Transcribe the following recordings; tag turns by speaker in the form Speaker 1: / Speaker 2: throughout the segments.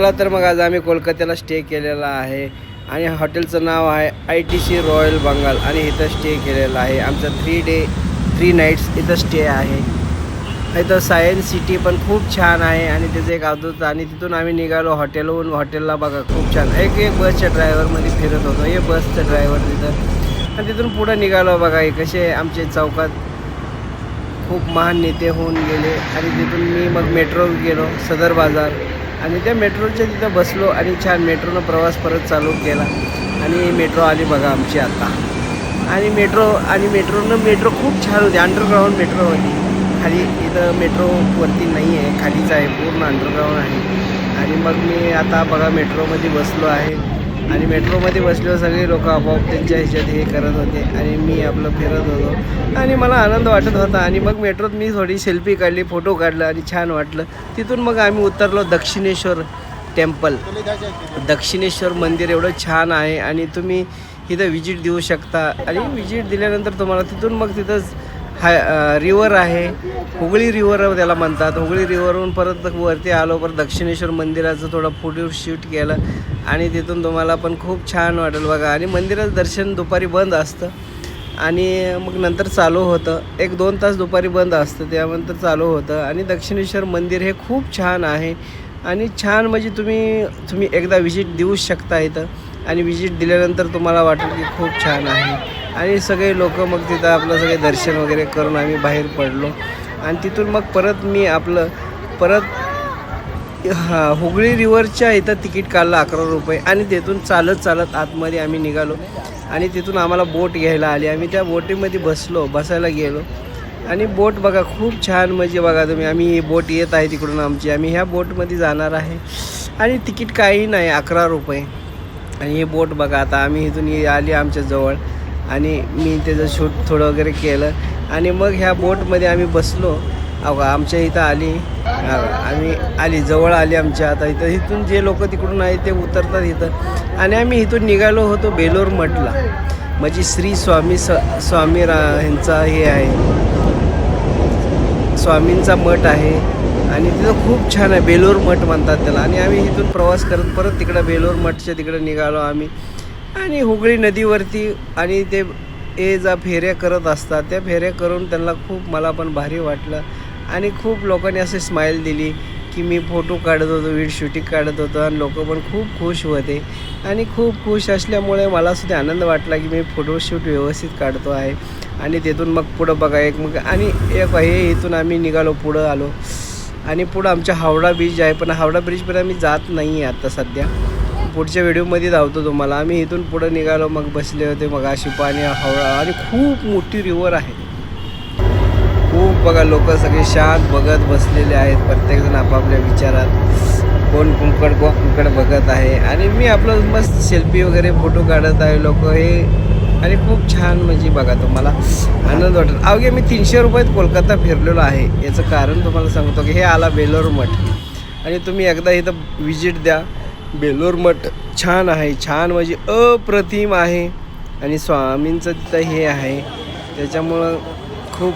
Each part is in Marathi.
Speaker 1: चला तर मग आज आम्ही कोलकात्याला स्टे केलेला आहे आणि हॉटेलचं नाव आहे ITC रॉयल बंगाल आणि इथं स्टे केलेलं आहे. आमचा 3 डे 3 नाईट्स इथं स्टे आहे. इथं सायन्स सिटी पण खूप छान आहे आणि त्याचं एक अवधूत आणि तिथून आम्ही निघालो हॉटेलहून. हॉटेलला बघा खूप छान एक बसच्या ड्रायव्हरमध्ये फिरत होतो. हे बसचं ड्रायव्हर तिथं आणि तिथून पुढं निघालो. बघा हे कसे आमचे चौकात खूप महान नेते होऊन गेले आणि तिथून मी मग मेट्रो गेलो सदर बाजार आणि त्या मेट्रोच्या तिथं बसलो आणि छान मेट्रोनं प्रवास परत चालू केला आणि मेट्रो आली बघा आमची आता. आणि मेट्रो खूप छान होती. अंडरग्राऊंड मेट्रो होती. खाली इथं मेट्रो वरती नाही आहे, खालीच आहे, पूर्ण अंडरग्राऊंड आहे. आणि मग मी आता बघा मेट्रोमध्ये बसलो आहे आणि मेट्रोमध्ये बसल्यावर सगळे लोक आपोआप त्यांच्या ह्याच्यात हे करत होते आणि मी आपलं फिरत होतो आणि मला आनंद वाटत होता. आणि मग मेट्रोत मी थोडी सेल्फी काढली, फोटो काढला आणि छान वाटलं. तिथून मग आम्ही उतरलो दक्षिणेश्वर टेम्पल. दक्षिणेश्वर मंदिर एवढं छान आहे आणि तुम्ही इथं विजिट देऊ शकता. आणि विजिट दिल्यानंतर तुम्हाला तिथून मग तिथंच रिवर आहे, हुगळी रिवर त्याला म्हणतात. हुगळी रिवरहून परत वरती आलो, परत दक्षिणेश्वर मंदिराचं थोडं फोटो शूट केलं आणि तिथून तुम्हाला पण खूप छान वाटेल बघा. आणि मंदिराचं दर्शन दुपारी बंद असतं आणि मग नंतर चालू होतं. 1-2 तास दुपारी बंद असतं, त्यानंतर चालू होतं. आणि दक्षिणेश्वर मंदिर हे खूप छान आहे आणि छान म्हणजे तुम्ही एकदा विजिट देऊ शकता इथं. आणि विजिट दिल्यानंतर तुम्हाला वाटेल की खूप छान आहे. आणि सगळे लोक मग तिथं आपलं सगळे दर्शन वगैरे करून आम्ही बाहेर पडलो आणि तिथून मग परत मी आपलं हुगळी रिव्हरच्या इथं तिकीट काढलं 11 रुपये आणि तिथून चालत आतमध्ये आम्ही निघालो. आणि तिथून आम्हाला बोट घ्यायला आली. आम्ही त्या बोटीमध्ये बसायला गेलो आणि बोट बघा खूप छान म्हणजे बघा तुम्ही. आम्ही ही बोट येत आहे तिकडून आमची, आम्ही ह्या बोटमध्ये जाणार आहे आणि तिकीट काही नाही, 11 रुपये. आणि ही बोट बघा आता आम्ही इथून आली आमच्या जवळ आणि मी त्याचं शूट थोडं वगैरे केलं आणि मग ह्या बोटमध्ये आम्ही बसलो. आमच्या इथं आली जवळ आली आमच्या. आता इथून जे लोक तिकडून आहे ते उतरतात इथं आणि आम्ही इथून निघालो होतो बेलोर मठला. म्हणजे श्री स्वामी ह्यांचा हे आहे, स्वामींचा मठ आहे आणि तिथं खूप छान आहे, बेलोर मठ म्हणतात त्याला. आणि आम्ही इथून प्रवास करत परत तिकडं बेलोर मठच्या तिकडं निघालो आम्ही. आणि हुगळी नदीवरती आणि ते जा फेऱ्या करत असतात, त्या फेऱ्या करून त्यांना खूप मला पण भारी वाटलं आणि खूप लोकांनी असे स्माईल दिली की मी फोटो काढत होतो, व्हिडिओ शूटिंग काढत होतो आणि लोक पण खूप खुश होते. आणि खूप खुश असल्यामुळे मलासुद्धा आनंद वाटला की मी फोटोशूट व्यवस्थित काढतो आहे. आणि तिथून मग पुढं बघा हे इथून आम्ही निघालो, पुढं आलो आणि पुढं आमच्या हावडा ब्रिज आहे. पण हावडा ब्रिजपर्यंत आम्ही जात नाही आहे आता सध्या, पुढच्या व्हिडिओमध्ये धावतो तुम्हाला. आम्ही इथून पुढं निघालो, मग बसले होते मग अशी पाणी हावडा आणि खूप मोठी रिव्हर आहे. खूप बघा लोक सगळे शांत बघत बसलेले आहेत, प्रत्येकजण आपापल्या विचारात, कोण कुंकड बघत आहे आणि मी आपलं मस्त सेल्फी वगैरे फोटो काढत आहे लोक हे. आणि खूप छान म्हणजे बघा तुम्हाला आनंद वाटेल. अवघे मी 300 रुपयात कोलकाता फिरलेलो आहे. याचं कारण तुम्हाला सांगतो की हे आला बेलोर मठ आणि तुम्ही एकदा इथं विजिट द्या. बेलोर मठ छान आहे, छान म्हणजे अप्रतिम आहे आणि स्वामींचं तिथं हे आहे त्याच्यामुळं खूप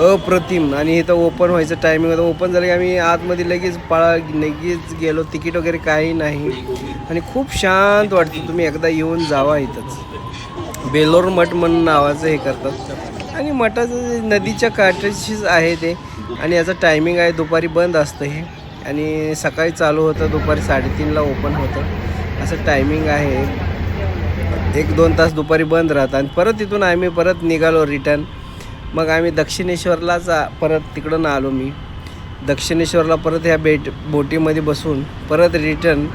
Speaker 1: अप्रतिम. आणि इथं ओपन व्हायचं टायमिंग होतं, ओपन झालं की आम्ही आतमध्ये लगेच गेलो, तिकीट वगैरे काही नाही आणि खूप शांत वाटतं. तुम्ही एकदा येऊन जावा इथंच. बेलोर मठ म्हणून नावाचं हे करतात आणि मठाचं नदीच्या काठाशीच आहे ते. आणि याचं टायमिंग आहे दुपारी बंद असतं हे आणि सकाळी चालू होतं, दुपारी 3:30ला ओपन होतं, असं टायमिंग आहे. 1-2 तास दुपारी बंद राहतं. आणि परत तिथून आम्ही परत निघालो रिटर्न. मग आम्ही दक्षिणेश्वरलाच परत तिकडून आलो. मी दक्षिणेश्वरला परत ह्या बोटीमध्ये बसून परत रिटर्न.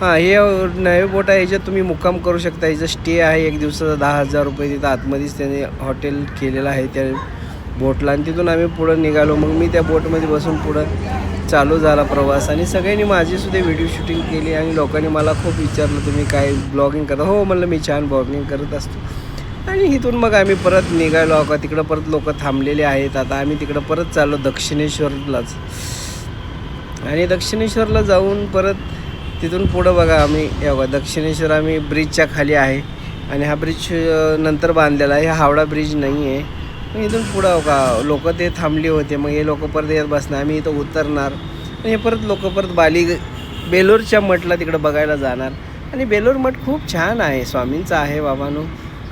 Speaker 1: हे नवी बोट आहे, ह्याच्यात तुम्ही मुक्काम करू शकता. ह्याचं स्टे आहे 1 दिवसाचा 10,000 रुपये. तिथं आतमध्येच त्याने हॉटेल केलेलं आहे त्या बोटला. आणि तिथून आम्ही पुढं निघालो. मग मी त्या बोटमध्ये बसून पुढं चालू झाला प्रवास आणि सगळ्यांनी माझीसुद्धा व्हिडिओ शूटिंग केली आणि लोकांनी मला खूप विचारलं तुम्ही काय ब्लॉगिंग करता. हो म्हणलं मी छान ब्लॉगिंग करत असतो. आणि इथून मग आम्ही परत निघालो का तिकडं परत लोक थांबलेले आहेत. आता आम्ही तिकडं परत चाललो दक्षिणेश्वरलाच. आणि दक्षिणेश्वरला जाऊन परत तिथून पुढं बघा आम्ही दक्षिणेश्वर आम्ही ब्रिजच्या खाली आहे आणि हा ब्रिज नंतर बांधलेला आहे, हा हावडा ब्रिज नाही आहे. मग इथून पुढं का लोक ते थांबले होते, मग हे लोक परत येत बसणार, आम्ही इथं उतरणार आणि हे परत लोक परत बेलोरच्या मठला तिकडं बघायला जाणार. आणि बेलोर मठ खूप छान आहे, स्वामींचा आहे बाबांनो.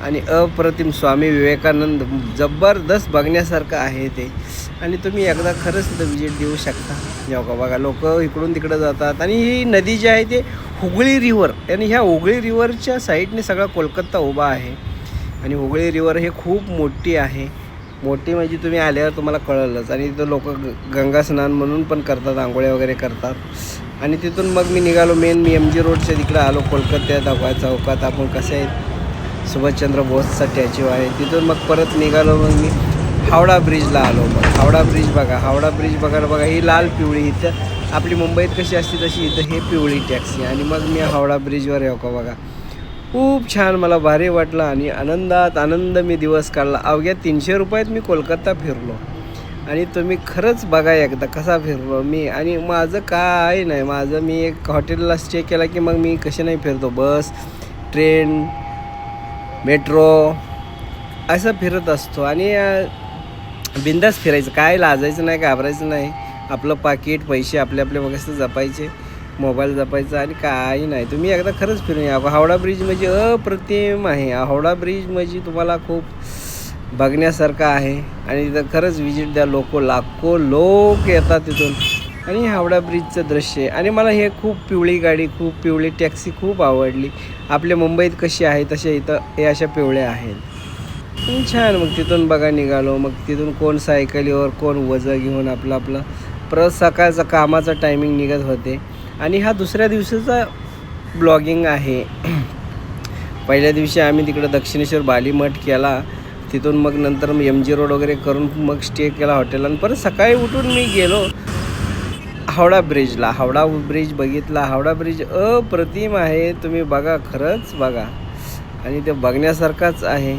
Speaker 1: आणि अप्रतिम स्वामी विवेकानंद जबरदस्त बघण्यासारखं आहे ते. आणि तुम्ही एकदा खरंच तिथं विजिट देऊ शकता. जेव्हा बघा लोक इकडून तिकडं जातात. आणि ही नदी जी आहे ते हुगळी रिव्हर, आणि ह्या हुगळी रिव्हरच्या साईडने सगळा कोलकाता उभा आहे. आणि हुगळी रिव्हर हे खूप मोठी आहे. मोठी म्हणजे तुम्ही आल्यावर तुम्हाला कळलंच. आणि तिथं लोक गंगा स्नान म्हणून पण करतात, आंघोळ्या वगैरे करतात. आणि तिथून मग मी निघालो मी MG रोडच्या तिकडं आलो. कोलकात्यात दाखवा चौकात आपण कसे आहेत, सुभाषचंद्र बोसचा स्टॅच्यू आहे. तिथून मग परत निघालो. मग मी हावडा ब्रिजला आलो. मग हावडा ब्रिज बघा, हावडा ब्रिज बघा ही लाल पिवळी, इथं आपली मुंबईत कशी असते तशी इथं हे पिवळी टॅक्सी. आणि मग मी हावडा ब्रिजवर येऊ का बघा, खूप छान मला भारी वाटलं. आणि आनंद मी दिवस काढला. अवघ्या 300 रुपयात मी कोलकाता फिरलो. आणि तुम्ही खरंच बघा एकदा कसा फिरलो मी. आणि माझं काय नाही, माझं मी एक हॉटेलला स्टे केला की मग मी कसे नाही फिरतो, बस, ट्रेन, मेट्रो असं फिरत असतो. आणि बिंदास फिरायचं, काय लाजायचं नाही, घाबरायचं नाही. आपलं पाकिट पैसे आपले मगच जपायचे, मोबाईल जपायचा आणि काही नाही. तुम्ही एकदा खरंच फिरून या. हावडा ब्रिज म्हणजे अप्रतिम आहे. हावडा ब्रिज म्हणजे तुम्हाला खूप बघण्यासारखं आहे. आणि तिथं खरंच विजिट द्या. लाखो लोक येतात तिथून. आणि हावडा ब्रिजचं दृश्य. आणि मला हे खूप पिवळी गाडी, खूप पिवळी टॅक्सी खूप आवडली. आपल्या मुंबईत कशी आहे तसे इथं हे अशा पिवळ्या आहेत. छान. मग तिथून बघा निघालो. मग तिथून कोण सायकलीवर, कोण वजं घेऊन आपलं परत सकाळचा कामाचा टायमिंग निघत होते. आणि हा दुसऱ्या दिवसाचा ब्लॉगिंग आहे. पहिल्या दिवशी आम्ही तिकडं दक्षिणेश्वर बाली मठ केला. तिथून मग नंतर MG रोड वगैरे करून मग स्टे केला हॉटेल. आणि परत सकाळी उठून मी गेलो हावडा ब्रिजला. हावडा ब्रिज बघितला. हावडा ब्रिज अप्रतिम आहे. तुम्ही बघा, खरंच बघा. आणि ते बघण्यासारखाच आहे.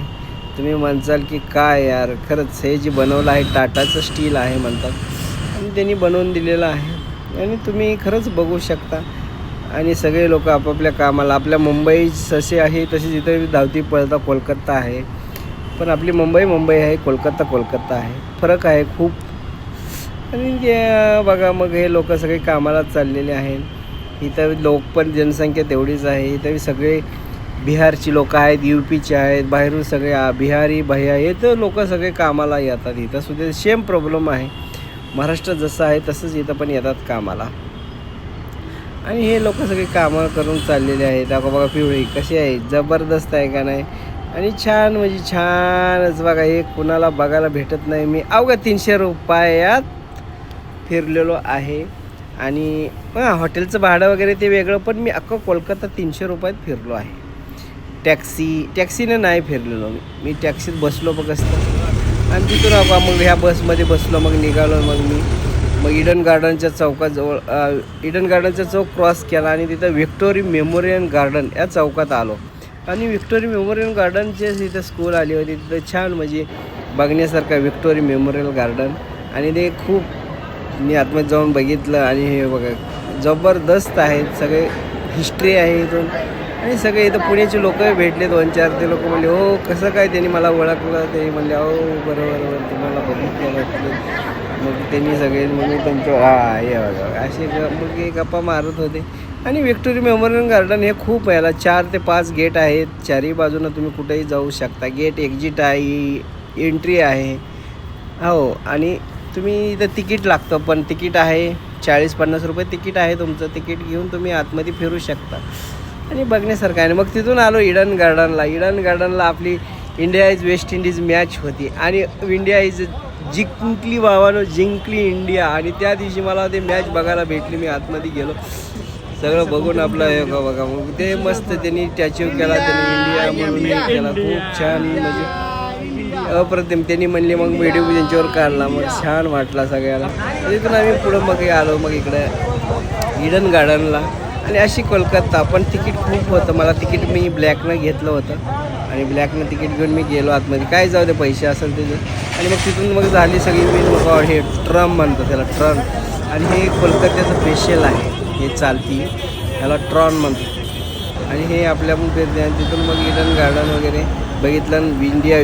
Speaker 1: तुम्ही म्हणसाल की काय यार, खरंच हे जे बनवलं आहे टाटाचं स्टील आहे म्हणतात. आणि त्यांनी बनवून दिलेलं आहे. आणि तुम्ही खरंच बघू शकता. आणि सगळे लोक आपापल्या कामाला, आपल्या मुंबई जसे आहे तशी इथं धावती पळता कोलकाता आहे. पण आपली मुंबई आहे, कोलकाता आहे. फरक आहे खूप. आणि ते बघा मग हे लोक सगळे कामाला चाललेले आहेत. इथं लोक पण जनसंख्या तेवढीच आहे. इथं सगळे बिहारची लोक आहेत, UPचे आहेत, बाहेरून सगळे बिहारी भैया हे तर लोक सगळे कामाला येतात. इथं सुद्धा सेम प्रॉब्लेम आहे. महाराष्ट्रात जसं आहे तसंच इथं पण येतात कामाला. आणि हे लोक सगळे कामं करून चाललेले आहेत. बघा पिवळी कशी आहे, जबरदस्त आहे का नाही. आणि छान म्हणजे छानच बघा. हे कुणाला बघायला भेटत नाही. मी अवघ्या 300 रुपयात फिरलेलो आहे. आणि हॉटेलचं भाडं वगैरे ते वेगळं, पण मी अख्खं कोलकाता 300 रुपयात फिरलो आहे. टॅक्सीने नाही फिरलेलो मी टॅक्सीत बसलो बघ असतं. आणि तिथून मग ह्या बसमध्ये बसलो. मग निघालो. मग इडन गार्डनच्या चौकाजवळ, इडन गार्डनचा चौक क्रॉस केला. आणि तिथं व्हिक्टोरिया मेमोरियल गार्डन या चौकात आलो. आणि व्हिक्टोरिया मेमोरियल गार्डनचे तिथं स्कूल आली होती. तिथं छान म्हणजे बघण्यासारखं व्हिक्टोरिया मेमोरियल गार्डन. आणि ते खूप मी आतमध्ये जाऊन बघितलं. आणि हे बघा जबरदस्त आहेत. सगळे हिस्ट्री आहे इथून. आणि सगळे इथं पुण्याचे लोक भेटले 2-4. ते लोक म्हणले हो कसं काय, त्यांनी मला ओळखलं. ते म्हणले हो बरोबर तुम्हाला बघितलं वाटलं. मग त्यांनी सगळे मग त्यांचं हे बघा असे मग हे गप्पा मारत होते. आणि व्हिक्टोरिया मेमोरियल गार्डन हे खूप याला 4 ते 5 गेट आहेत. चारही बाजूनं तुम्ही कुठेही जाऊ शकता. गेट एक्झिट आहे, एंट्री आहे. हो. आणि तुम्ही इथं तिकीट लागतं, पण तिकीट आहे 40-50 रुपये तिकीट आहे तुमचं. तिकीट घेऊन तुम्ही आतमध्ये फिरू शकता. आणि बघण्यासारखं आहे. मग तिथून आलो इडन गार्डनला आपली India is West Indies match होती. आणि इंडिया इज जिंकली इंडिया. आणि त्या दिवशी मला ते मॅच बघायला भेटली. मी आतमध्ये गेलो, सगळं बघून आपलं हे बघा. मग ते मस्त त्यांनी स्टॅच्यू केला, त्यांनी इंडिया म्हणून केला. खूप छान म्हणजे अप्रतिम. त्यांनी म्हणले मग व्हिडिओ त्यांच्यावर काढला. मग छान वाटला सगळ्याला. तिथून आम्ही पुढं मग आलो मग इकडं इडन गार्डनला. आणि अशी कोलकाता. पण तिकीट खूप होतं. मला तिकीट मी ब्लॅकनं घेतलं होतं. आणि ब्लॅकनं तिकीट घेऊन मी गेलो आतमध्ये. काय जाऊ दे पैसे असेल त्याचे. आणि मग तिथून मग झाली सगळी मी मग हे ट्रम म्हणतो त्याला, ट्रन. आणि हे कोलकात्याचं स्पेशल आहे. हे चालती ह्याला ट्रॉन म्हणतो. आणि हे आपल्या मग तिथून मग इडन गार्डन वगैरे बघितलं. इंडिया